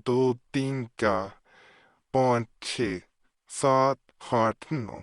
2, 3, 4, 5, 6, 7, 8, 9।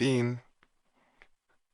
3,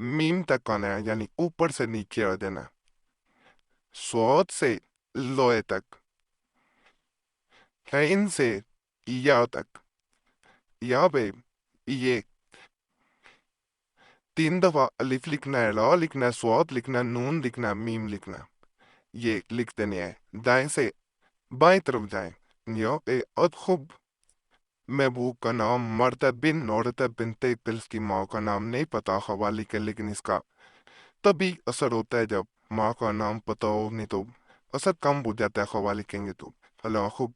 میم تک آنا ہے، یعنی اوپر سے نیچے آ دینا، صوت سے لوئے تک، عین سے یا تک، یا پہ یہ 3 دفعہ الف لکھنا ہے، را لکھنا ہے، صوت لکھنا ہے، نون لکھنا ہے، میم لکھنا ہے، یہ لکھ دینے ہیں۔ دائیں سے بائیں طرف جائیں، یا پہ ادخب محبوب کا نام مرتا بن عورت بنت، پھر اس کی ماں کا نام نہیں پتا حوالی کے، لیکن اس کا تبھی اثر ہوتا ہے جب ماں کا نام پتا ہو، نہیں تو اثر کم ہو جاتا ہے حوالی کہیں گے تو۔ خوب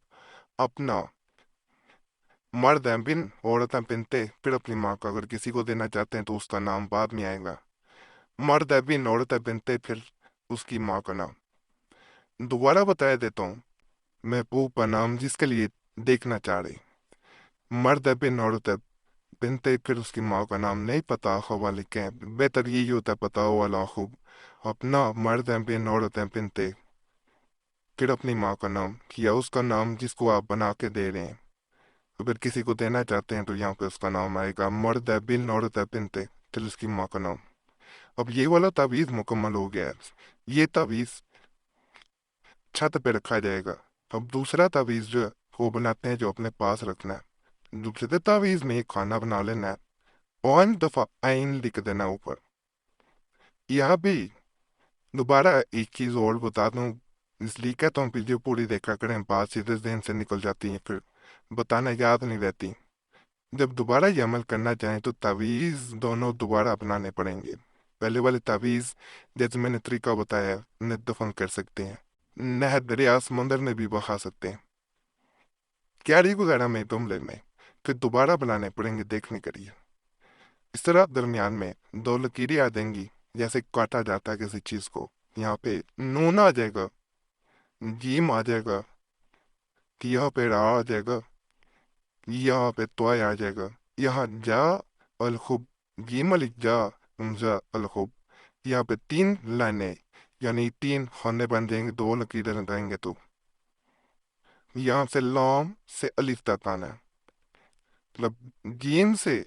اپنا مرد ہیں بن عورت بنتے، پھر اپنی ماں کا اگر کسی کو دینا چاہتے ہیں تو اس کا نام بعد میں آئے گا، مرد ہے بن عورت بنتے، پھر اس کی ماں کا نام۔ دوبارہ بتایا دیتا ہوں، محبوب کا نام جس کے لیے دیکھنا چاہ رہے، مرد ہے بن عورت بنتے، پھر اس کی ماں کا نام نہیں پتا حوالے کے، بہتر یہی ہوتا ہے پتا ہو والا خوب اپنا مرد ہیں بن عورت بنتے، پھر اپنی ماں کا نام یا اس کا نام جس کو آپ بنا کے دے رہے ہیں، اگر کسی کو دینا چاہتے ہیں تو یہاں پہ اس کا نام آئے گا، مرد ہے بن عورت بنتے، پھر اس کی ماں کا نام۔ اب یہ والا تعویذ مکمل ہو گیا ہے، یہ تعویذ چھت پہ رکھا جائے گا۔ اب دوسرا تعویذ جو ہے وہ بناتے ہیں جو اپنے پاس رکھنا ہے۔ دوسرے تعویذ میں ایک کھانا بنا لینا ہے، 5 دفعہ عین لکھ دینا اوپر۔ یہاں بھی دوبارہ ایک چیز اور بتا دوں، اس لیے کہتا ہوں ویڈیو پوری دیکھا کریں، بات سیدھے ذہن سے نکل جاتی ہیں، پھر بتانا یاد نہیں رہتی۔ جب دوبارہ یہ عمل کرنا چاہیں تو تعویذ دونوں دوبارہ بنانے پڑیں گے۔ پہلے والے تعویذ جیسے میں نے طریقہ بتایا دفن کر سکتے ہیں، نہر دریا سمندر میں بھی بہا سکتے ہیں، کیاری وغیرہ میں گملے میں، پھر دوبارہ بنانے پڑیں گے دیکھنے کے لیے۔ اس طرح درمیان میں 2 لکیریں آ جائیں گی، جیسے کاٹا جاتا ہے کسی چیز کو، یہاں پہ نون آ جائے گا، جیم آ جائے گا، یہاں پہ را آ جائے گا، یہاں پہ توائے آ جائے گا، یہاں جا الخب، جیم الف جا حمزہ الخب، یہاں پہ 3 لائنیں یعنی 3 خانے بن جائیں گے، 2 لکیریں لگائیں گے تو یہاں سے لام سے الف تک آنا ہے، مطلب جیم سے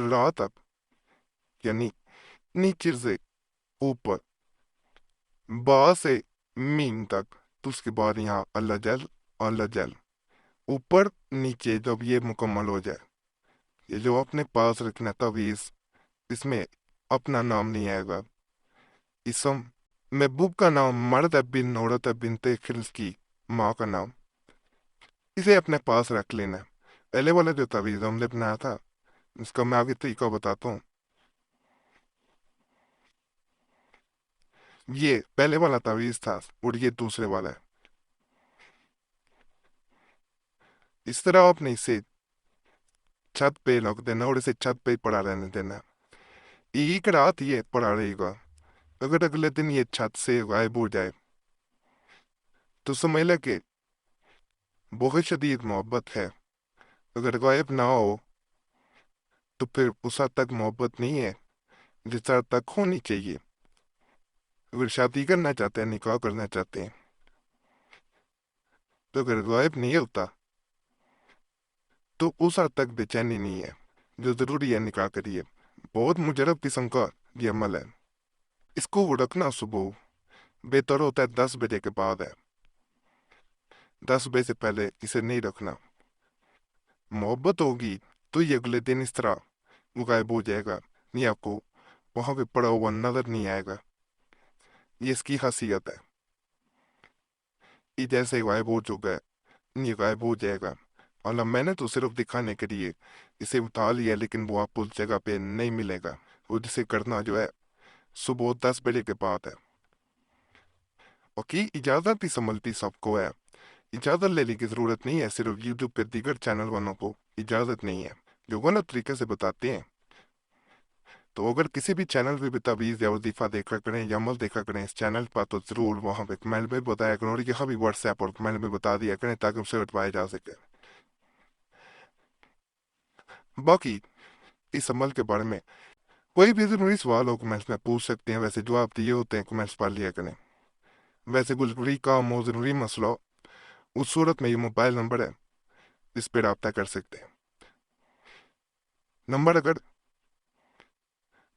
را تک، یعنی نیچے سے اوپر، با سے میم تک، تو اس کے بعد یہاں اللہ جل، اللہ جل، اوپر نیچے جب یہ مکمل ہو جائے، یہ جو اپنے پاس رکھنا تعویذ، اس میں اپنا نام نہیں آئے گا، اسم محبوب کا نام مرد ہے بن عورت ہے بنت، پھر اس کی ماں کا نام، اسے اپنے پاس رکھ لینا ہے۔ پہلے والا جو تعویذ ہم نے بنایا تھا اس کا میں آگے طریقہ بتاتا ہوں، یہ پہلے والا تعویذ تھا اور یہ دوسرے والا ہے۔ اس طرح آپ نے اسے چھت پہ رکھ دینا اور اسے چھت پہ ہی پڑا رہنے دینا، ایک رات یہ پڑا رہے گا، اگر اگلے دن یہ چھت سے غائب ہو جائے تو سمجھ لے کہ بہت شدید محبت ہے، اگر غائب نہ ہو تو پھر اس حد تک محبت نہیں ہے جس حد تک ہونی چاہیے۔ اگر شادی کرنا چاہتے ہیں، نکاح کرنا چاہتے ہیں، تو اگر غائب نہیں ہوتا تو اس حد تک بے چینی نہیں ہے جو ضروری ہے نکاح کریے۔ بہت مجرب قسم کا یہ عمل ہے، اس کو رکھنا صبح بہتر ہوتا ہے 10 بجے کے بعد ہے، 10 بجے سے پہلے اسے نہیں رکھنا۔ محبت ہوگی تو یہ اگلے دن اس طرح غائب ہو جائے گا، نہیں آپ کو وہاں پہ پڑا ہوا نظر نہیں آئے گا، یہ اس کی خاصیت ہے۔ یہ جیسے غائب ہو چکا ہے یہ غائب ہو جائے گا، اور میں نے تو صرف دکھانے کے لیے اسے اٹھا لیا، لیکن وہ آپ کو اس جگہ پہ نہیں ملے گا، وہ جسے کرنا جو ہے صبح 10 بجے کے بعد ہے۔ اوکے، اجازت بھی سنبھلتی سب کو ہے، اجازت لینے کی ضرورت نہیں ہے، صرف یوٹیوب پہ دیگر چینل والوں کو اجازت نہیں ہے جو غلط طریقے سے بتاتے ہیں۔ تو اگر کسی بھی چینل پہ بھی تعویذ یا وظیفہ دیکھا کریں یا عمل دیکھا کریں اس چینل پر، تو ضرور وہاں پہ کمنٹ میں بتایا کریں، اور یہاں بھی واٹس ایپ اور کمنٹ میں بتا دیا کریں تاکہ اسے ہٹوایا جا سکے۔ باقی اس عمل کے بارے میں کوئی بھی ضروری سوال ہو کمنٹس میں پوچھ سکتے ہیں، ویسے جواب دیے ہوتے ہیں کمنٹس پڑھ لیا کریں، ویسے کوئی ضروری کام ہو، ضروری مسئلہ ہو، اس صورت میں یہ موبائل نمبر ہے، اس پہ رابطہ کر سکتے ہیں۔ نمبر اگر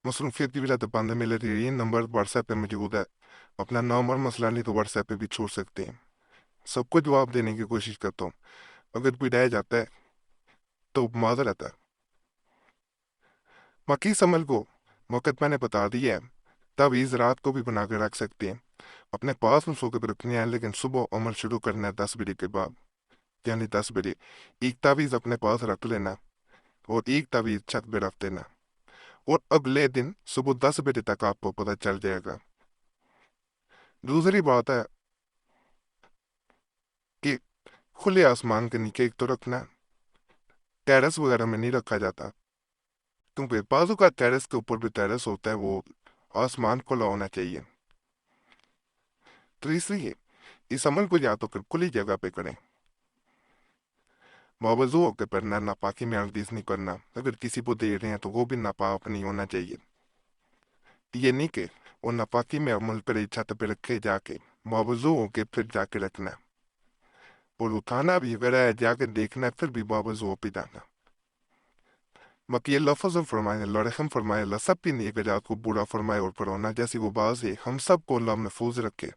مصروفیت کی وجہ سے بند ملے تھے، یہ نمبر واٹس ایپ پہ موجود ہے، اپنا نام اور مسئلہ نہیں تو واٹس ایپ پہ بھی چھوڑ سکتے ہیں، سب کو جواب دینے کی کوشش کرتا ہوں، اگر کوئی رہ جاتا ہے تو معذرت ہے۔ مکیس عمل کو موقع نے بتا دیا ہے، تعویذ رات کو بھی بنا کے رکھ سکتے ہیں، اپنے پاس مسوقے پہ رکھنے ہیں، لیکن صبح عمل شروع کرنا ہے 10 بجے کے بعد، یعنی 10 بجے ایک تعویذ اپنے پاس رکھ لینا اور ایک تعویذ چھت پہ رکھ دینا، اور اگلے دن صبح 10 بجے تک آپ کو پتہ چل جائے گا۔ دوسری بات ہے کہ کھلے آسمان کے نیچے ایک تو رکھنا، ٹیرس وغیرہ میں نہیں رکھا جاتا، کیونکہ بازو کا ٹیرس کے اوپر بھی ٹیرس ہوتا ہے، وہ آسمان کھلا ہونا چاہیے۔ تیسری ہے، اس عمل کو یا تو پھر کھلی جگہ پہ کریں، باوضو ہو کے پڑھنا، ناپاکی میں عرض نہیں کرنا، اگر کسی کو دے رہے ہیں تو وہ بھی ناپاک نہیں ہونا چاہیے، یہ نہیں کہ وہ ناپاکی میں عمل پر چھت پہ رکھے جا کے باوضو ہو کے پھر جا کے رکھنا، اور اٹھانا بھی اگر ہے جا کے دیکھنا ہے پھر بھی باوضو ہو پہ جانا۔ باقی اللہ فضل فرمائے، اللہ رحم فرمائے، اللہ سب کی نیک جات کو برا فرمائے اور پرونا جیسی وہ باز ہے، ہم سب کو اللہ محفوظ رکھے۔